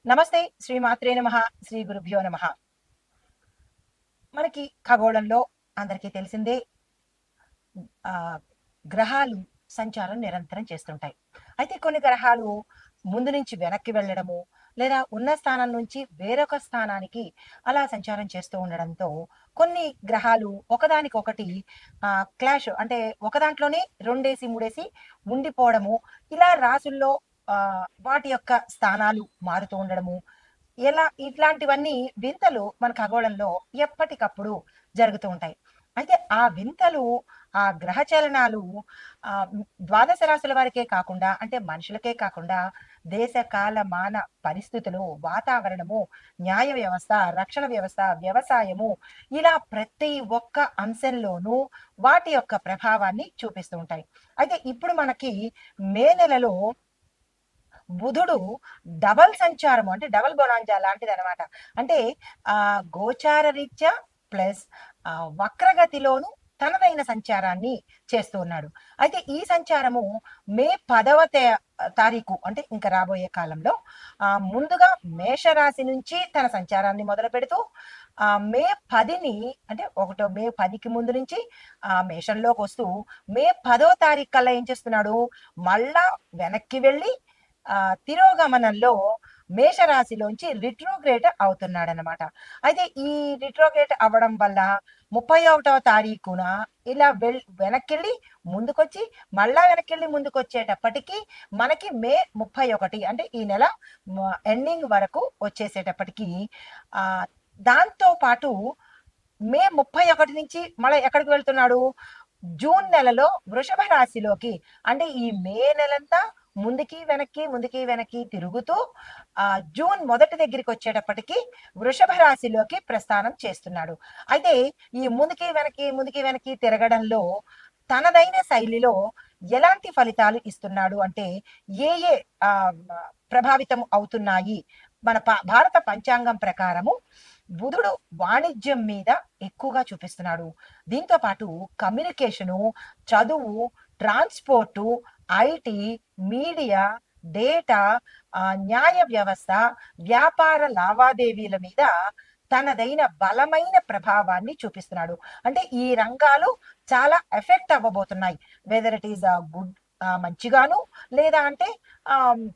నమస్తే. శ్రీ మాత్రే నమః. శ్రీ గురుభ్యో నమః. మనకి ఖగోళంలో అందరికీ తెలిసిందే. ఆహ్, గ్రహాలు సంచారం నిరంతరం చేస్తుంటాయి. అయితే కొన్ని గ్రహాలు ముందు నుంచి వెనక్కి వెళ్ళడము, లేదా ఉన్న స్థానం నుంచి వేరొక స్థానానికి అలా సంచారం చేస్తూ ఉండడంతో కొన్ని గ్రహాలు ఒకదానికొకటి క్లాష్ అంటే ఒక దాంట్లోనే రెండేసి, మూడేసి ఉండిపోవడము, ఇలా రాసుల్లో వాటి యొక్క స్థానాలు మారుతూ ఉండడము, ఇట్లాంటివన్నీ వింతలు మన ఖగోళంలో ఎప్పటికప్పుడు జరుగుతూ ఉంటాయి. అయితే ఆ వింతలు, ఆ గ్రహ చలనాలు ద్వాదశ రాశుల వారికే కాకుండా, అంటే మనుషులకే కాకుండా, దేశ, కాల, మాన పరిస్థితులు, వాతావరణము, న్యాయ వ్యవస్థ, రక్షణ వ్యవస్థ, వ్యవసాయము, ఇలా ప్రతి ఒక్క అంశంలోనూ వాటి యొక్క ప్రభావాన్ని చూపిస్తూ ఉంటాయి. అయితే ఇప్పుడు మనకి మే నెలలో బుధుడు డబల్ సంచారము అంటే డబల్ బొనాంజా లాంటిదనమాట. అంటే గోచార రీత్యా ప్లస్ వక్రగతిలోను తనదైన సంచారాన్ని చేస్తూ ఉన్నాడు. అయితే ఈ సంచారము మే 10వ తారీఖు అంటే ఇంక రాబోయే కాలంలో ముందుగా మేషరాశి నుంచి తన సంచారాన్ని మొదలుపెడుతూ మే 10ని అంటే మే 10కి ముందు నుంచి మేషంలోకి వస్తూ మే 10వ తారీఖు కల్లా ఏం చేస్తున్నాడు, మళ్ళా వెనక్కి వెళ్ళి తిరోగమనంలో మేషరాశిలోంచి రిట్రోగ్రేట్ అవుతున్నాడనమాట. అయితే ఈ రిట్రోగ్రేట్ అవ్వడం వల్ల 31వ తారీఖున ఇలా వెనక్కెళ్ళి ముందుకొచ్చి మళ్ళా వెనక్కెళ్ళి ముందుకొచ్చేటప్పటికి మనకి మే 31 అంటే ఈ నెల ఎండింగ్ వరకు వచ్చేసేటప్పటికి దాంతో పాటు మే 31 నుంచి మళ్ళీ ఎక్కడికి వెళ్తున్నాడు, జూన్ నెలలో వృషభ రాశిలోకి, అంటే ఈ మే నెలంతా ముందుకి వెనక్కి ముందుకి వెనక్కి తిరుగుతూ జూన్ మొదటి దగ్గరికి వచ్చేటప్పటికి వృషభ రాశిలోకి ప్రస్థానం చేస్తున్నాడు. అయితే ఈ ముందుకి వెనక్కి ముందుకి వెనక్కి తిరగడంలో తనదైన శైలిలో ఎలాంటి ఫలితాలు ఇస్తున్నాడు అంటే ఏ ఏ ప్రభావితం అవుతున్నాయి. మన భారత పంచాంగం ప్రకారము బుధుడు వాణిజ్యం మీద ఎక్కువగా చూపిస్తున్నాడు. దీంతో పాటు కమ్యూనికేషను, చదువు, ట్రాన్స్పోర్టు, ఐటీ, మీడియా, డేటా, న్యాయ వ్యవస్థ, వ్యాపార లావాదేవీల మీద తనదైన బలమైన ప్రభావాన్ని చూపిస్తున్నాడు. అంటే ఈ రంగాలు చాలా ఎఫెక్ట్ అవ్వబోతున్నాయి. వెదర్ ఇట్ ఈస్ గుడ్, మంచిగాను, లేదా అంటే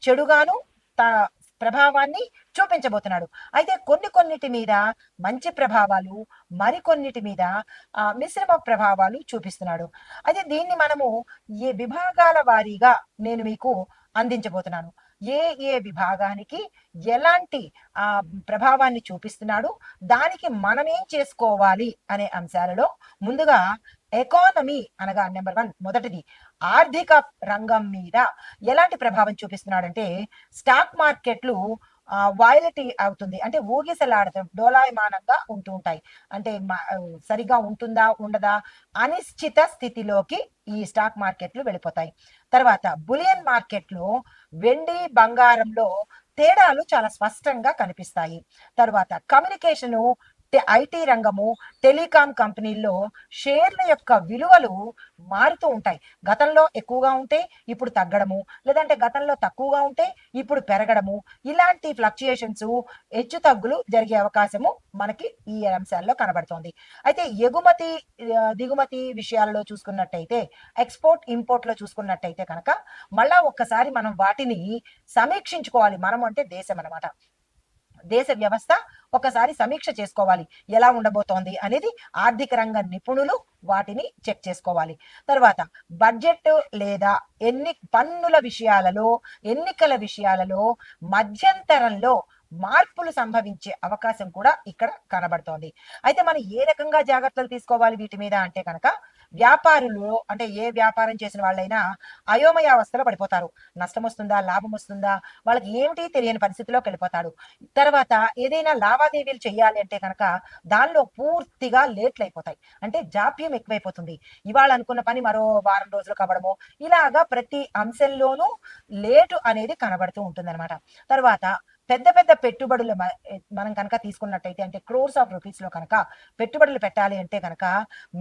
చెడుగాను ప్రభావాన్ని చూపించబోతున్నాడు. అయితే కొన్నిటి మీద మంచి ప్రభావాలు, మరికొన్నిటి మీద మిశ్రమ ప్రభావాలు చూపిస్తున్నాడు. అయితే దీన్ని మనము ఏ విభాగాల వారీగా నేను మీకు అందించబోతున్నాను. ఏ ఏ విభాగానికి ఎలాంటి ప్రభావాన్ని చూపిస్తున్నాడు, దానికి మనమేం చేసుకోవాలి అనే అంశాలలో ముందుగా ఎకానమీ అనగా నెంబర్ 1 మొదటిది ఆర్థిక రంగం మీద ఎలాంటి ప్రభావం చూపిస్తున్నాడంటే స్టాక్ మార్కెట్లు వాయిలటీ అవుతుంది, అంటే ఊగిసలాడతాం, డోలాయమానంగా ఉంటూ ఉంటాయి. అంటే సరిగా ఉంటుందా ఉండదా అనిశ్చిత స్థితిలోకి ఈ స్టాక్ మార్కెట్లు వెళ్ళిపోతాయి. తర్వాత బులియన్ మార్కెట్లో వెండి బంగారంలో తేడాలు చాలా స్పష్టంగా కనిపిస్తాయి. తర్వాత కమ్యూనికేషను, ఐటీ రంగము, టెలికాం కంపెనీల్లో షేర్ల యొక్క విలువలు మారుతూ ఉంటాయి. గతంలో ఎక్కువగా ఉంటే ఇప్పుడు తగ్గడము, లేదంటే గతంలో తక్కువగా ఉంటే ఇప్పుడు పెరగడము, ఇలాంటి ఫ్లక్చుయేషన్స్, హెచ్చు తగ్గులు జరిగే అవకాశము మనకి ఈ అంశాల్లో కనబడుతోంది. అయితే ఎగుమతి దిగుమతి విషయాల్లో చూసుకున్నట్టయితే, ఎక్స్పోర్ట్ ఇంపోర్ట్ లో చూసుకున్నట్టయితే కనుక మళ్ళా ఒక్కసారి మనం వాటిని సమీక్షించుకోవాలి. మనం అంటే దేశం అనమాట. దేశ వ్యవస్థ ఒకసారి సమీక్ష చేసుకోవాలి, ఎలా ఉండబోతోంది అనేది ఆర్థిక రంగ నిపుణులు వాటిని చెక్ చేసుకోవాలి. తర్వాత బడ్జెట్ లేదా పన్నుల విషయాలలో, ఎన్నికల విషయాలలో మధ్యంతరంలో మార్పులు సంభవించే అవకాశం కూడా ఇక్కడ కనబడుతోంది. అయితే మనం ఏ రకంగా జాగ్రత్తలు తీసుకోవాలి వీటి మీద అంటే కనుక, వ్యాపారులు అంటే ఏ వ్యాపారం చేసిన వాళ్ళైనా అయోమయావస్థలో పడిపోతారు. నష్టం వస్తుందా, లాభం వస్తుందా, వాళ్ళకి ఏమిటి తెలియని పరిస్థితిలోకి వెళ్ళిపోతాడు. తర్వాత ఏదైనా లావాదేవీలు చేయాలి అంటే కనుక దానిలో పూర్తిగా లేట్లు అయిపోతాయి, అంటే జాప్యం ఎక్కువైపోతుంది. ఇవాళ అనుకున్న పని మరో వారం రోజులు కావడము, ఇలాగా ప్రతి అంశంలోనూ లేటు అనేది కనబడుతూ ఉంటుందన్నమాట. తర్వాత పెద్ద పెద్ద పెట్టుబడులు మనం కనుక తీసుకున్నట్టయితే అంటే క్రోర్స్ ఆఫ్ రూపీస్ లో కనుక పెట్టుబడులు పెట్టాలి అంటే కనుక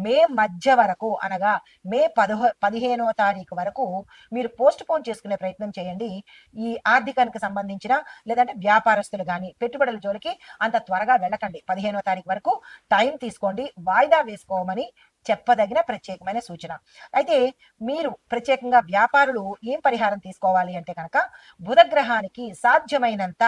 మే మధ్య వరకు అనగా మే 15వ తారీఖు వరకు మీరు పోస్ట్ పోన్ చేసుకునే ప్రయత్నం చేయండి. ఈ ఆర్థికానికి సంబంధించిన లేదంటే వ్యాపారస్తులు కానీ పెట్టుబడుల జోలికి అంత త్వరగా వెళ్ళకండి. 15వ తారీఖు వరకు టైం తీసుకోండి, వాయిదా వేసుకోమని చెప్పదగిన ప్రత్యేకమైన సూచన. అయితే మీరు ప్రత్యేకంగా వ్యాపారులు ఏం పరిహారం తీసుకోవాలి అంటే కనుక బుధగ్రహానికి సాధ్యమైనంత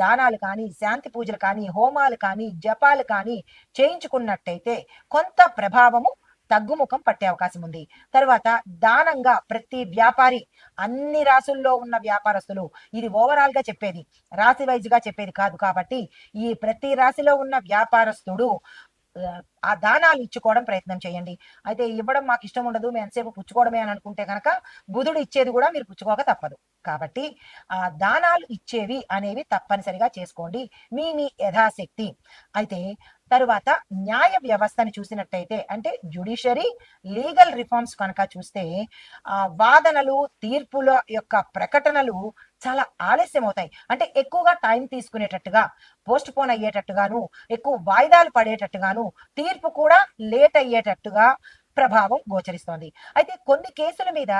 దానాలు కానీ, శాంతి పూజలు కానీ, హోమాలు కానీ, జపాలు కానీ చేయించుకున్నట్టయితే కొంత ప్రభావము తగ్గుముఖం పట్టే అవకాశం ఉంది. తర్వాత దానంగా ప్రతి వ్యాపారి, అన్ని రాసుల్లో ఉన్న వ్యాపారస్తులు, ఇది ఓవరాల్ గా చెప్పేది, రాశి వైజ్ గా చెప్పేది కాదు కాబట్టి ఈ ప్రతి రాశిలో ఉన్న వ్యాపారస్తుడు ఆ దానాలు ఇచ్చుకోవడం ప్రయత్నం చేయండి. అయితే ఇవ్వడం మాకు ఇష్టం ఉండదు, మేము ఎంతసేపు పుచ్చుకోవడమే అని అనుకుంటే కనుక బుధుడు ఇచ్చేది కూడా మీరు పుచ్చుకోక తప్పదు. కాబట్టి ఆ దానాలు ఇచ్చేవి అనేవి తప్పనిసరిగా చేసుకోండి మీ యథాశక్తి. అయితే తరువాత న్యాయ వ్యవస్థని చూసినట్టయితే అంటే జ్యుడిషియరీ లీగల్ రిఫార్మ్స్ కనుక చూస్తే వాదనలు తీర్పుల యొక్క ప్రకటనలు చాలా ఆలస్యం అవుతాయి. అంటే ఎక్కువగా టైం తీసుకునేటట్టుగా, పోస్ట్ పోన్ అయ్యేటట్టుగాను, ఎక్కువ వాయిదాలు పడేటట్టుగాను, తీర్పు కూడా లేట్ అయ్యేటట్టుగా ప్రభావం గోచరిస్తోంది. అయితే కొన్ని కేసుల మీద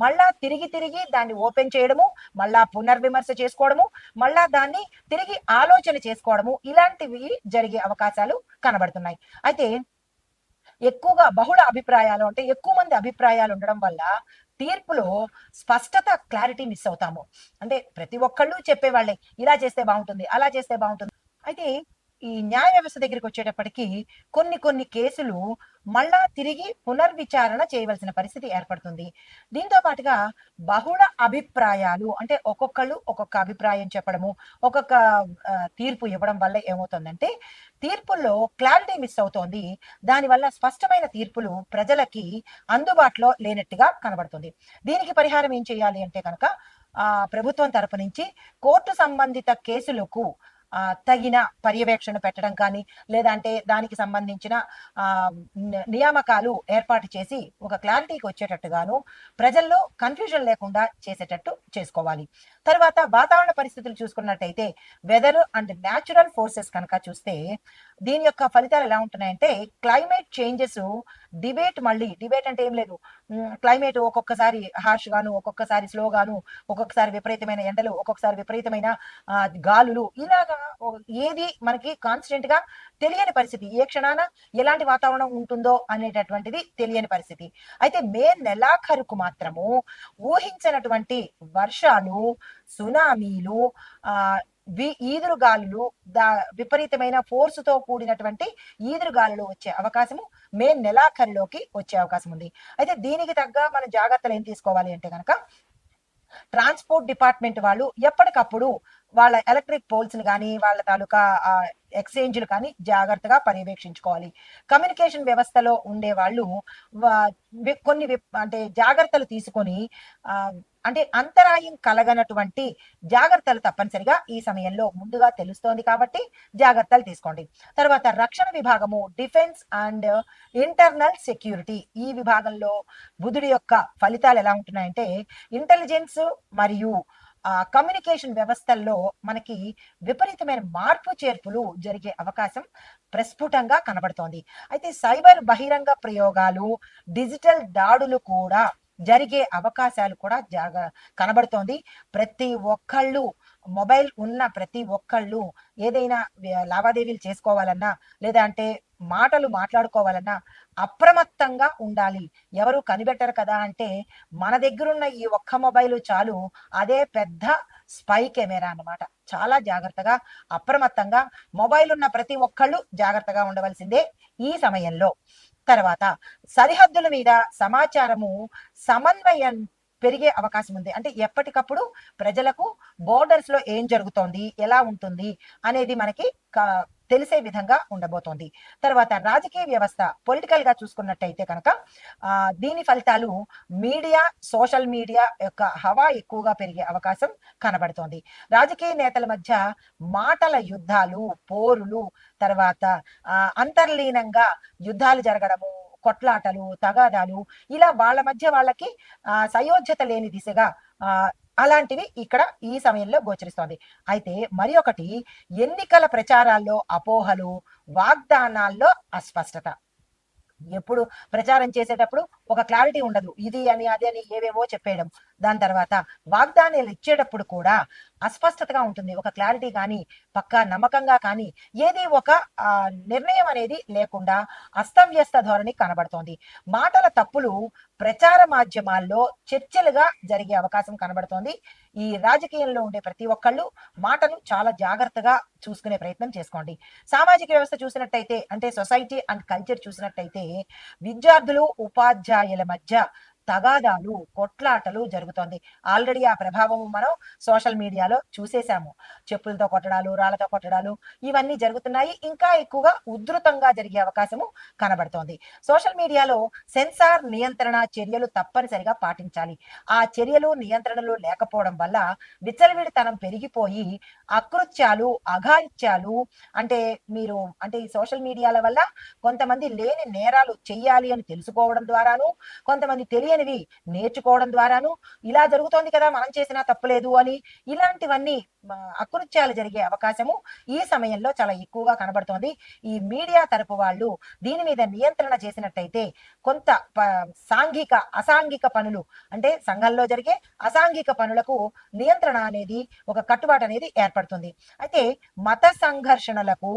మళ్ళా తిరిగి తిరిగి దాన్ని ఓపెన్ చేయడము, మళ్ళా పునర్విమర్శ చేసుకోవడము, మళ్ళా దాన్ని తిరిగి ఆలోచన చేసుకోవడము, ఇలాంటివి జరిగే అవకాశాలు కనబడుతున్నాయి. అయితే ఎక్కువగా బహుళ అభిప్రాయాలు అంటే ఎక్కువ మంది అభిప్రాయాలు ఉండడం వల్ల తీర్పులో స్పష్టత, క్లారిటీ మిస్ అవుతాము. అంటే ప్రతి ఒక్కళ్ళు చెప్పేవాళ్ళే ఇలా చేస్తే బాగుంటుంది, అలా చేస్తే బాగుంటుంది. అయితే ఈ న్యాయ వ్యవస్థ దగ్గరికి వచ్చేటప్పటికి కొన్ని కొన్ని కేసులు మళ్ళా తిరిగి పునర్విచారణ చేయవలసిన పరిస్థితి ఏర్పడుతుంది. దీంతో పాటుగా బహుళ అభిప్రాయాలు అంటే ఒక్కొక్కళ్ళు ఒక్కొక్క అభిప్రాయం చెప్పడము, ఒక్కొక్క తీర్పు ఇవ్వడం వల్ల ఏమవుతుందంటే తీర్పుల్లో క్లారిటీ మిస్ అవుతోంది. దానివల్ల స్పష్టమైన తీర్పులు ప్రజలకి అందుబాటులో లేనట్టుగా కనబడుతుంది. దీనికి పరిహారం ఏం చేయాలి అంటే కనుక ప్రభుత్వం తరపు నుంచి కోర్టు సంబంధిత కేసులకు తగిన పర్యవేక్షణ పెట్టడం కానీ, లేదంటే దానికి సంబంధించిన నియామకాలు ఏర్పాటు చేసి ఒక క్లారిటీకి వచ్చేటట్టుగాను, ప్రజల్లో కన్ఫ్యూజన్ లేకుండా చేసేటట్టు చేసుకోవాలి. తర్వాత వాతావరణ పరిస్థితులు చూసుకున్నట్టయితే వెదర్ అండ్ న్యాచురల్ ఫోర్సెస్ కనుక చూస్తే దీని యొక్క ఫలితాలు ఎలా ఉంటున్నాయంటే క్లైమేట్ చేంజెస్, డిబేట్ అంటే ఏం లేదు, క్లైమేట్ ఒక్కొక్కసారి హార్ష్ గాను, ఒక్కొక్కసారి స్లో గాను, ఒక్కొక్కసారి విపరీతమైన ఎండలు, ఒక్కొక్కసారి విపరీతమైన గాలులు, ఇలాగా ఏది మనకి కాన్స్టెంట్ గా తెలియని పరిస్థితి, ఏ క్షణాన ఎలాంటి వాతావరణం ఉంటుందో అనేటటువంటిది తెలియని పరిస్థితి. అయితే మే నెలాఖరుకు మాత్రము ఊహించినటువంటి వర్షాలు, సునామీలు, ఈదురుగాలులు, విపరీతమైన ఫోర్సుతో కూడినటువంటి ఈదురుగాలులు వచ్చే అవకాశము మే నెలాఖరులోకి వచ్చే అవకాశం ఉంది. అయితే దీనికి తగ్గ మన జాగ్రత్తలు ఏం తీసుకోవాలి అంటే కనుక ట్రాన్స్పోర్ట్ డిపార్ట్మెంట్ వాళ్ళు ఎప్పటికప్పుడు వాళ్ళ ఎలక్ట్రిక్ పోల్స్ ని కానీ, వాళ్ళ తాలూకా ఎక్స్చేంజ్లు కానీ జాగ్రత్తగా పర్యవేక్షించుకోవాలి. కమ్యూనికేషన్ వ్యవస్థలో ఉండే వాళ్ళు కొన్ని అంటే జాగ్రత్తలు తీసుకొని అంటే అంతరాయం కలగనటువంటి జాగ్రత్తలు తప్పనిసరిగా ఈ సమయంలో ముందుగా తెలుస్తోంది కాబట్టి జాగ్రత్తలు తీసుకోండి. తర్వాత రక్షణ విభాగము, డిఫెన్స్ అండ్ ఇంటర్నల్ సెక్యూరిటీ, ఈ విభాగంలో బుధుడి యొక్క ఫలితాలు ఎలా ఉంటున్నాయంటే ఇంటెలిజెన్స్ మరియు కమ్యూనికేషన్ వ్యవస్థల్లో మనకి విపరీతమైన మార్పు చేర్పులు జరిగే అవకాశం ప్రస్ఫుటంగా కనబడుతోంది. అయితే సైబర్ బహిరంగ ప్రయోగాలు, డిజిటల్ దాడులు కూడా జరిగే అవకాశాలు కూడా కనబడుతోంది. ప్రతి ఒక్కళ్ళు మొబైల్ ఉన్న ప్రతి ఒక్కళ్ళు ఏదైనా లావాదేవీలు చేసుకోవాలన్నా, లేదా అంటే మాటలు మాట్లాడుకోవాలన్నా అప్రమత్తంగా ఉండాలి. ఎవరు కనిపెట్టరు కదా అంటే మన దగ్గరున్న ఈ ఒక్క మొబైల్ చాలు, అదే పెద్ద స్పై కెమెరా అన్నమాట. చాలా జాగ్రత్తగా, అప్రమత్తంగా మొబైల్ ఉన్న ప్రతి ఒక్కళ్ళు జాగ్రత్తగా ఉండవలసిందే ఈ సమయంలో. తర్వాత సరిహద్దుల మీద సమాచారము సమన్వయం పెరిగే అవకాశం ఉంది. అంటే ఎప్పటికప్పుడు ప్రజలకు బోర్డర్స్ లో ఏం జరుగుతోంది, ఎలా ఉంటుంది అనేది మనకి తెలిసే విధంగా ఉండబోతోంది. తర్వాత రాజకీయ వ్యవస్థ, పొలిటికల్ గా చూసుకున్నట్టయితే కనుక దీని ఫలితాలు మీడియా, సోషల్ మీడియా యొక్క హవా ఎక్కువగా పెరిగే అవకాశం కనబడుతోంది. రాజకీయ నేతల మధ్య మాటల యుద్ధాలు, పోరులు, తర్వాత అంతర్లీనంగా యుద్ధాలు జరగడము, కొట్లాటలు, తగాదాలు, ఇలా వాళ్ళ మధ్య వాళ్ళకి సయోధ్యత లేని దిశగా అలాంటివి ఇక్కడ ఈ సమయంలో గోచరిస్తోంది. అయితే మరి ఒకటి, ఎన్నికల ప్రచారాల్లో అపోహలు, వాగ్దానాల్లో అస్పష్టత. ఎప్పుడు ప్రచారం చేసేటప్పుడు ఒక క్లారిటీ ఉండదు. ఇది అని, అది అని ఏవేవో చెప్పేయడం. దాని తర్వాత వాగ్దానాలు ఇచ్చేటప్పుడు కూడా అస్పష్టతగా ఉంటుంది. ఒక క్లారిటీ కానీ, పక్కా నమ్మకంగా కానీ, ఏది ఒక నిర్ణయం అనేది లేకుండా అస్తవ్యస్త ధోరణి కనబడుతోంది. మాటల తప్పులు ప్రచార మాధ్యమాల్లో చర్చలుగా జరిగే అవకాశం కనబడుతోంది. ఈ రాజకీయంలో ఉండే ప్రతి ఒక్కళ్ళు మాటను చాలా జాగ్రత్తగా చూసుకునే ప్రయత్నం చేసుకోండి. సామాజిక వ్యవస్థ చూసినట్టయితే, అంటే సొసైటీ అండ్ కల్చర్ చూసినట్టయితే, విద్యార్థులు ఉపాధ్యాయుల మధ్య తగాదాలు, కొట్లాటలు జరుగుతోంది. ఆల్రెడీ ఆ ప్రభావం మనం సోషల్ మీడియాలో చూసేశాము. చెప్పులతో కొట్టడాలు, రాళ్లతో కొట్టడాలు ఇవన్నీ జరుగుతున్నాయి. ఇంకా ఎక్కువగా ఉధృతంగా జరిగే అవకాశము కనబడుతోంది. సోషల్ మీడియాలో సెన్సార్ నియంత్రణ చర్యలు తప్పనిసరిగా పాటించాలి. ఆ చర్యలు, నియంత్రణలు లేకపోవడం వల్ల విచ్చలవిడితనం పెరిగిపోయి అకృత్యాలు, అఘాయిత్యాలు, అంటే మీరు అంటే ఈ సోషల్ మీడియాల వల్ల కొంతమంది లేని నేరాలు చెయ్యాలి అని తెలుసుకోవడం ద్వారాను, కొంతమంది తెలియనివి నేర్చుకోవడం ద్వారాను, ఇలా జరుగుతోంది కదా మనం చేసినా తప్పులేదు అని ఇలాంటివన్నీ అకృత్యాలు జరిగే అవకాశము ఈ సమయంలో చాలా ఎక్కువగా కనబడుతోంది. ఈ మీడియా తరపు వాళ్ళు దీని మీద నియంత్రణ చేసినట్టయితే కొంత సాంఘిక అసాంఘిక పనులు, అంటే సంఘంలో జరిగే అసాంఘిక పనులకు నియంత్రణ అనేది, ఒక కట్టుబాటు అనేది ఏర్పడుతుంది. అయితే మత సంఘర్షణలకు,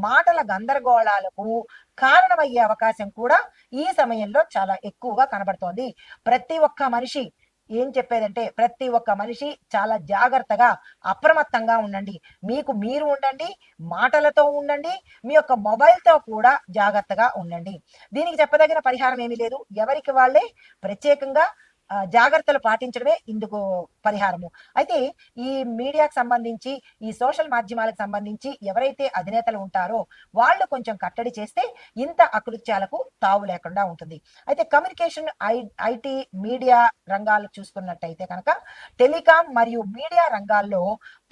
మాటల గందరగోళాలకు కారణమయ్యే అవకాశం కూడా ఈ సమయంలో చాలా ఎక్కువగా కనబడుతోంది. ప్రతి ఒక్క మనిషి ఏం చెప్పేదంటే, ప్రతి ఒక్క మనిషి చాలా జాగ్రత్తగా, అప్రమత్తంగా ఉండండి. మీకు మీరు ఉండండి, మాటలతో ఉండండి, మీ యొక్క మొబైల్తో కూడా జాగ్రత్తగా ఉండండి. దీనికి చెప్పదగిన పరిహారం ఏమీ లేదు. ఎవరికి వాళ్ళే ప్రత్యేకంగా జాగ్రత్తలు పాటించడమే ఇందుకు పరిహారము. అయితే ఈ మీడియాకు సంబంధించి, ఈ సోషల్ మాధ్యమాలకు సంబంధించి ఎవరైతే అధినేతలు ఉంటారో వాళ్ళు కొంచెం కట్టడి చేస్తే ఇంత అకృత్యాలకు తావు లేకుండా ఉంటుంది. అయితే కమ్యూనికేషన్, ఐటీ, మీడియా రంగాలు చూసుకున్నట్టయితే కనుక టెలికాం మరియు మీడియా రంగాల్లో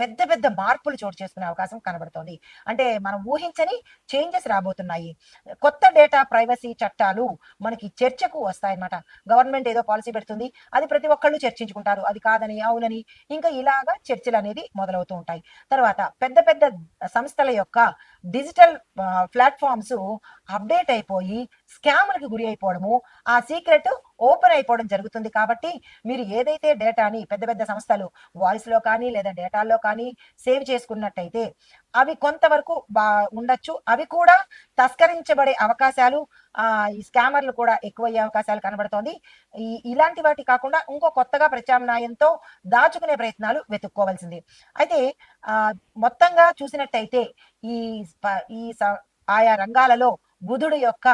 పెద్ద పెద్ద మార్పులు చోటు చేసుకునే అవకాశం కనబడుతోంది. అంటే మనం ఊహించని చేంజెస్ రాబోతున్నాయి. కొత్త డేటా ప్రైవసీ చట్టాలు మనకి చర్చకు వస్తాయన్నమాట. గవర్నమెంట్ ఏదో పాలసీ పెడుతుంది, అది ప్రతి ఒక్కళ్ళు చర్చించుకుంటారు. అది కాదని, అవునని, ఇంకా ఇలాగా చర్చలు అనేది మొదలవుతూ ఉంటాయి. తర్వాత పెద్ద పెద్ద సంస్థల యొక్క డిజిటల్ ప్లాట్ఫామ్స్ అప్డేట్ అయిపోయి స్కామ్లకు గురి అయిపోవడము, ఆ సీక్రెట్ ఓపెన్ అయిపోవడం జరుగుతుంది. కాబట్టి మీరు ఏదైతే డేటాని పెద్ద పెద్ద సంస్థలు వాయిస్లో కానీ లేదా డేటాల్లో కానీ సేవ్ చేసుకున్నట్టయితే అవి కొంతవరకు ఉండొచ్చు. అవి కూడా తస్కరించబడే అవకాశాలు, ఈ స్కామర్లు కూడా ఎక్కువయ్యే అవకాశాలు కనబడుతోంది. ఇలాంటి వాటి కాకుండా ఇంకో కొత్తగా ప్రత్యామ్నాయంతో దాచుకునే ప్రయత్నాలు వెతుక్కోవాల్సింది. అయితే మొత్తంగా చూసినట్టయితే ఈ ఈ ఆయా రంగాలలో బుధుడు యొక్క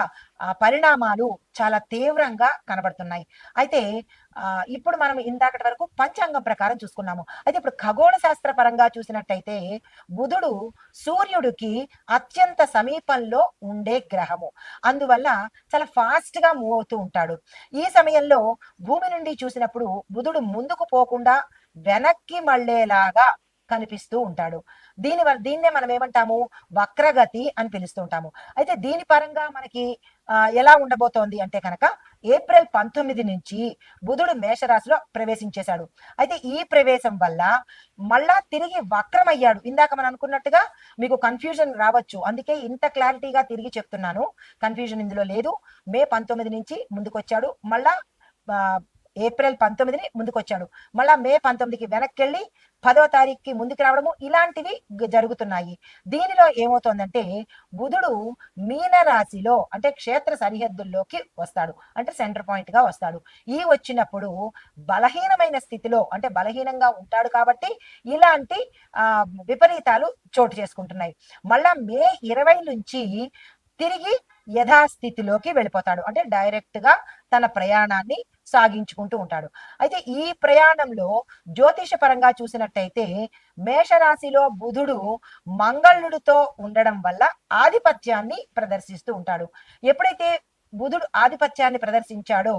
పరిణామాలు చాలా తీవ్రంగా కనబడుతున్నాయి. అయితే ఇప్పుడు మనం ఇందాకటి వరకు పంచాంగం ప్రకారం చూసుకున్నాము. అయితే ఇప్పుడు ఖగోళ శాస్త్ర పరంగా చూసినట్టయితే బుధుడు సూర్యుడికి అత్యంత సమీపంలో ఉండే గ్రహము. అందువల్ల చాలా ఫాస్ట్ గా మూవ్ అవుతూ ఉంటాడు. ఈ సమయంలో భూమి నుండి చూసినప్పుడు బుధుడు ముందుకు పోకుండా వెనక్కి మళ్ళేలాగా కనిపిస్తూ ఉంటాడు. దీన్నే మనం ఏమంటాము, వక్రగతి అని పిలుస్తుంటాము. అయితే దీని పరంగా మనకి ఎలా ఉండబోతోంది అంటే కనుక, ఏప్రిల్ 19 నుంచి బుధుడు మేషరాశిలో ప్రవేశించేశాడు. అయితే ఈ ప్రవేశం వల్ల మళ్ళా తిరిగి వక్రమయ్యాడు. ఇందాక మనం అనుకున్నట్టుగా మీకు కన్ఫ్యూజన్ రావచ్చు, అందుకే ఇంత క్లారిటీగా తిరిగి చెప్తున్నాను. కన్ఫ్యూజన్ ఇందులో లేదు. మే 19 నుంచి ముందుకొచ్చాడు, మళ్ళా ఏప్రిల్ 19ని ముందుకొచ్చాడు, మళ్ళా మే 19కి వెనక్కి వెళ్ళి 10వ తారీఖుకి ముందుకు రావడము, ఇలాంటివి జరుగుతున్నాయి. దీనిలో ఏమవుతోందంటే బుధుడు మీన రాశిలో, అంటే క్షేత్ర సరిహద్దుల్లోకి వస్తాడు, అంటే సెంటర్ పాయింట్ గా వస్తాడు. ఈ వచ్చినప్పుడు బలహీనమైన స్థితిలో, అంటే బలహీనంగా ఉంటాడు కాబట్టి ఇలాంటి విపరీతాలు చోటు చేసుకుంటున్నాయి. మళ్ళా మే 20 నుంచి తిరిగి యథాస్థితిలోకి వెళ్ళిపోతాడు, అంటే డైరెక్ట్ గా తన ప్రయాణాన్ని సాగించుకుంటూ ఉంటాడు. అయితే ఈ ప్రయాణంలో జ్యోతిష పరంగా చూసినట్టయితే మేషరాశిలో బుధుడు మంగళుడితో ఉండడం వల్ల ఆధిపత్యాన్ని ప్రదర్శిస్తూ ఉంటాడు. ఎప్పుడైతే బుధుడు ఆధిపత్యాన్ని ప్రదర్శించాడో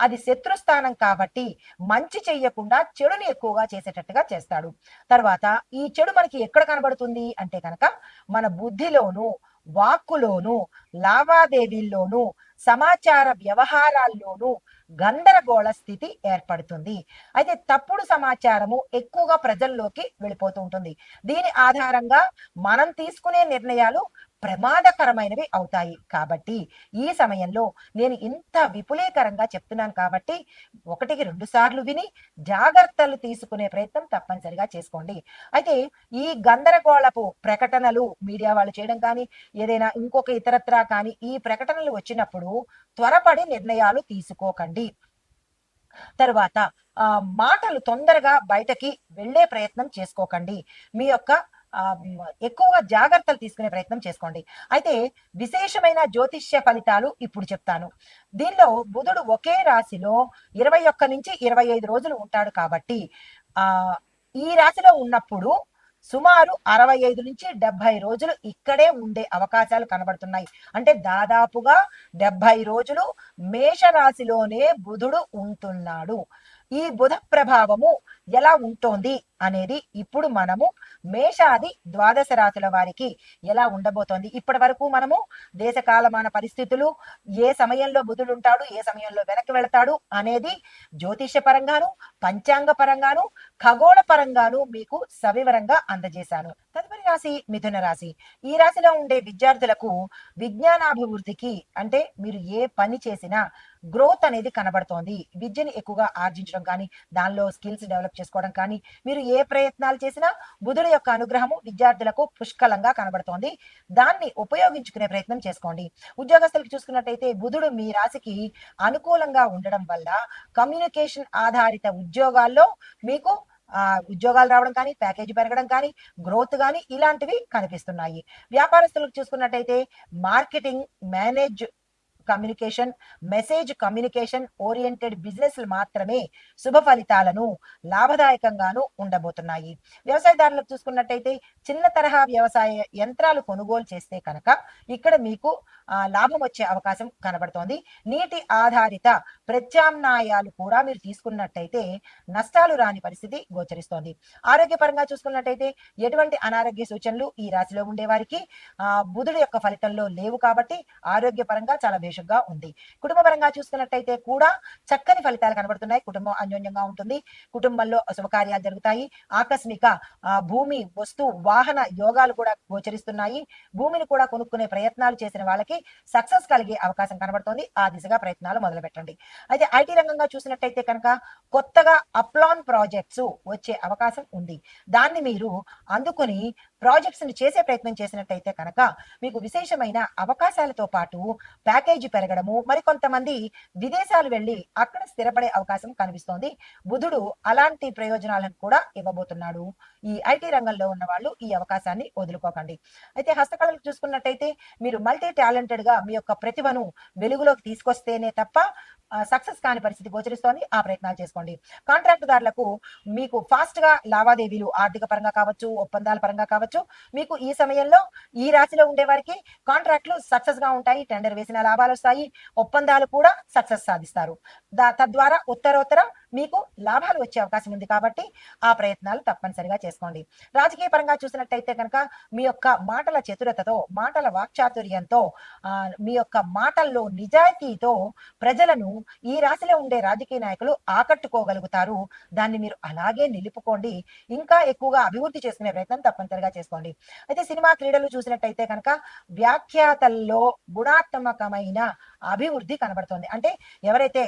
అది శత్రుస్థానం కాబట్టి మంచి చెయ్యకుండా చెడుని ఎక్కువగా చేసేటట్టుగా చేస్తాడు. తర్వాత ఈ చెడు మనకి ఎక్కడ కనబడుతుంది అంటే కనుక మన బుద్ధిలోను, వాక్కులోను, లావాదేవీల్లోనూ, సమాచార వ్యవహారాల్లోనూ గందరగోళ స్థితి ఏర్పడుతుంది. అయితే తప్పుడు సమాచారము ఎక్కువగా ప్రజల్లోకి వెళ్ళిపోతూ ఉంటుంది. దీని ఆధారంగా మనం తీసుకునే నిర్ణయాలు ప్రమాదకరమైనవి అవుతాయి. కాబట్టి ఈ సమయంలో నేను ఇంత విపులీకరంగా చెప్తున్నాను కాబట్టి ఒకటికి 2 సార్లు విని జాగ్రత్తలు తీసుకునే ప్రయత్నం తప్పనిసరిగా చేసుకోండి. అయితే ఈ గందరగోళపు ప్రకటనలు మీడియా వాళ్ళు చేయడం కానీ, ఏదైనా ఇంకొక ఇతరత్రా కానీ ఈ ప్రకటనలు వచ్చినప్పుడు త్వరపడి నిర్ణయాలు తీసుకోకండి. తరువాత మాటలు తొందరగా బయటకి వెళ్ళే ప్రయత్నం చేసుకోకండి. మీ యొక్క ఎక్కువగా జాగ్రత్తలు తీసుకునే ప్రయత్నం చేసుకోండి. అయితే విశేషమైన జ్యోతిష్య ఫలితాలు ఇప్పుడు చెప్తాను. దీనిలో బుధుడు ఒకే రాశిలో 21-25 రోజులు ఉంటాడు కాబట్టి ఈ రాశిలో ఉన్నప్పుడు సుమారు 65-70 రోజులు ఇక్కడే ఉండే అవకాశాలు కనబడుతున్నాయి. అంటే దాదాపుగా 70 రోజులు మేషరాశిలోనే బుధుడు ఉంటున్నాడు. ఈ బుధ ప్రభావము ఎలా ఉంటోంది అనేది ఇప్పుడు మనము మేషాది ద్వాదశ రాశుల వారికి ఎలా ఉండబోతోంది. ఇప్పటి వరకు మనము దేశకాలమాన పరిస్థితులు, ఏ సమయంలో బుధుడు ఉంటాడు, ఏ సమయంలో వెనక్కి వెళతాడు అనేది జ్యోతిష పరంగాను, పంచాంగ పరంగాను, ఖగోళ పరంగాను మీకు సవివరంగా అందజేశాను. తదుపరి రాశి మిథున రాశి. ఈ రాశిలో ఉండే విద్యార్థులకు విజ్ఞానాభివృద్ధికి, అంటే మీరు ఏ పని చేసినా గ్రోత్ అనేది కనబడుతోంది. విద్యని ఎక్కువగా ఆర్జించడం కానీ, దానిలో స్కిల్స్ డెవలప్ చేసుకోవడం కానీ, మీరు ఏ ప్రయత్నాలు చేసినా బుధుడు యొక్క అనుగ్రహము విద్యార్థులకు పుష్కలంగా కనబడుతోంది. దాన్ని ఉపయోగించుకునే ప్రయత్నం చేసుకోండి. ఉద్యోగస్తులకు చూసుకున్నట్టయితే బుధుడు మీ రాశికి అనుకూలంగా ఉండడం వల్ల కమ్యూనికేషన్ ఆధారిత ఉద్యోగాల్లో మీకు ఉద్యోగాలు రావడం కానీ, ప్యాకేజీ పెరగడం కానీ, గ్రోత్ కానీ ఇలాంటివి కనిపిస్తున్నాయి. వ్యాపారస్తులకు చూసుకున్నట్టయితే marketing, manage communication, message communication oriented బిజినెస్లు మాత్రమే శుభ ఫలితాలను, లాభదాయకంగాను ఉండబోతున్నాయి. వ్యవసాయదారులకు చూసుకున్నట్టయితే చిన్న తరహా వ్యవసాయ యంత్రాలు కొనుగోలు చేస్తే కనుక ఇక్కడ మీకు లాభం వచ్చే అవకాశం కనబడుతోంది. నీటి ఆధారిత ప్రత్యామ్నాయాలు కూడా మీరు తీసుకున్నట్టయితే నష్టాలు రాని పరిస్థితి గోచరిస్తోంది. ఆరోగ్యపరంగా చూసుకున్నట్టయితే ఎటువంటి అనారోగ్య సూచనలు ఈ రాశిలో ఉండే వారికి బుధుడు యొక్క ఫలితంలో లేవు కాబట్టి ఆరోగ్యపరంగా చాలా గా ఉంది. కుటుంబ పరంగా చూసుకున్నట్టయితే కూడా చక్కని ఫలితాలు కనబడుతున్నాయి. కుటుంబం అన్యోన్యంగా ఉంటుంది. కుటుంబంలో శుభకార్యాలు జరుగుతాయి. ఆకస్మిక భూమి, వస్తు, వాహన యోగాలు కూడా గోచరిస్తున్నాయి. భూమిని కూడా కొనుక్కునే ప్రయత్నాలు చేసిన వాళ్ళకి సక్సెస్ కలిగే అవకాశం కనబడుతోంది. ఆ దిశగా ప్రయత్నాలు మొదలు పెట్టండి. అయితే ఐటీ రంగంగా చూసినట్టయితే కనుక కొత్తగా అప్లాన్ ప్రాజెక్ట్స్ వచ్చే అవకాశం ఉంది. దాన్ని మీరు అందుకుని ప్రాజెక్ట్స్ ని చేసే ప్రయత్నం చేసినట్టయితే కనుక మీకు విశేషమైన అవకాశాలతో పాటు ప్యాకేజీ పెరగడము, మరి కొంతమంది విదేశాలు వెళ్ళి అక్కడ స్థిరపడే అవకాశం కనిపిస్తోంది. బుధుడు అలాంటి ప్రయోజనాలను కూడా ఇవ్వబోతున్నాడు. ఈ ఐటీ రంగంలో ఉన్న వాళ్ళు ఈ అవకాశాన్ని వదులుకోకండి. అయితే హస్తకళలు చూసుకున్నట్టయితే మీరు మల్టీ టాలెంటెడ్ గా మీ యొక్క ప్రతిభను వెలుగులోకి తీసుకొస్తేనే తప్ప సక్సెస్ కాని పరిస్థితి గోచరిస్తోంది. ఆ ప్రయత్నాలు చేసుకోండి. కాంట్రాక్ట్ దారులకు మీకు ఫాస్ట్ గా లావాదేవీలు ఆర్థిక పరంగా కావచ్చు, ఒప్పందాల పరంగా కావచ్చు, మీకు ఈ సమయంలో ఈ రాశిలో ఉండే వారికి కాంట్రాక్ట్లు సక్సెస్ గా ఉంటాయి. టెండర్ వేసిన లాభాలు వస్తాయి. ఒప్పందాలు కూడా సక్సెస్ సాధిస్తారు. తద్వారా ఉత్తరోత్తర మీకు లాభాలు వచ్చే అవకాశం ఉంది కాబట్టి ఆ ప్రయత్నాలు తప్పనిసరిగా చేసుకోండి. రాజకీయ పరంగా చూసినట్టయితే కనుక మీ యొక్క మాటల చతురతతో, మాటల వాక్చాతుర్యంతో, మీ యొక్క మాటల్లో నిజాయితీతో ప్రజలను ఈ రాశిలో ఉండే రాజకీయ నాయకులు ఆకట్టుకోగలుగుతారు. దాన్ని మీరు అలాగే నిలుపుకోండి. ఇంకా ఎక్కువగా అభివృద్ధి చేసుకునే ప్రయత్నం తప్పనిసరిగా చేసుకోండి. అయితే సినిమా, క్రీడలు చూసినట్టయితే కనుక వ్యాఖ్యాతల్లో గుణాత్మకమైన అభివృద్ధి కనబడుతుంది. అంటే ఎవరైతే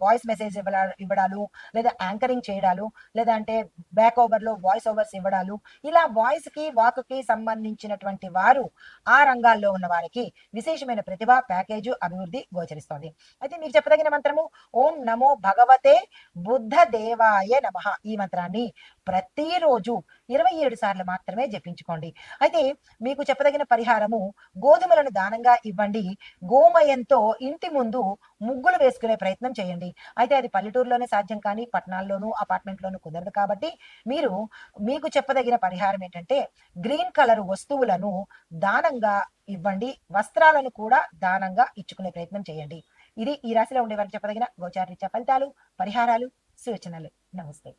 వాయిస్ మెసేజ్ ఇవ్వడాలు, లేదా యాంకరింగ్ చేయడాలు, లేదా అంటే బ్యాక్ ఓవర్ లో వాయిస్ ఓవర్స్ ఇవ్వడాలు, ఇలా వాయిస్ కి వాక్ కి సంబంధించినటువంటి వారు ఆ రంగాల్లో ఉన్న వారికి విశేషమైన ప్రతిభ, ప్యాకేజు, అభివృద్ధి గోచరిస్తోంది. అయితే మీకు చెప్పదగిన మంత్రము ఓం నమో భగవతే బుద్ధ దేవాయ నమః. ఈ మంత్రాన్ని ప్రతిరోజు 27 సార్లు మాత్రమే జపించుకోండి. అయితే మీకు చెప్పదగిన పరిహారము గోధుమలను దానంగా ఇవ్వండి. గోమయంతో ఇంటి ముందు ముగ్గులు వేసుకునే ప్రయత్నం చేయండి. అయితే అది పల్లెటూరులోనే సాధ్యం కానీ పట్టణాల్లోనూ అపార్ట్మెంట్లోనూ కుదరదు కాబట్టి మీరు మీకు చెప్పదగిన పరిహారం ఏంటంటే గ్రీన్ కలర్ వస్తువులను దానంగా ఇవ్వండి. వస్త్రాలను కూడా దానంగా ఇచ్చుకునే ప్రయత్నం చేయండి. ఇది ఈ రాశిలో ఉండే వారికి చెప్పదగిన గోచార రీత్యా ఫలితాలు, పరిహారాలు, సూచనలు. నమస్తే.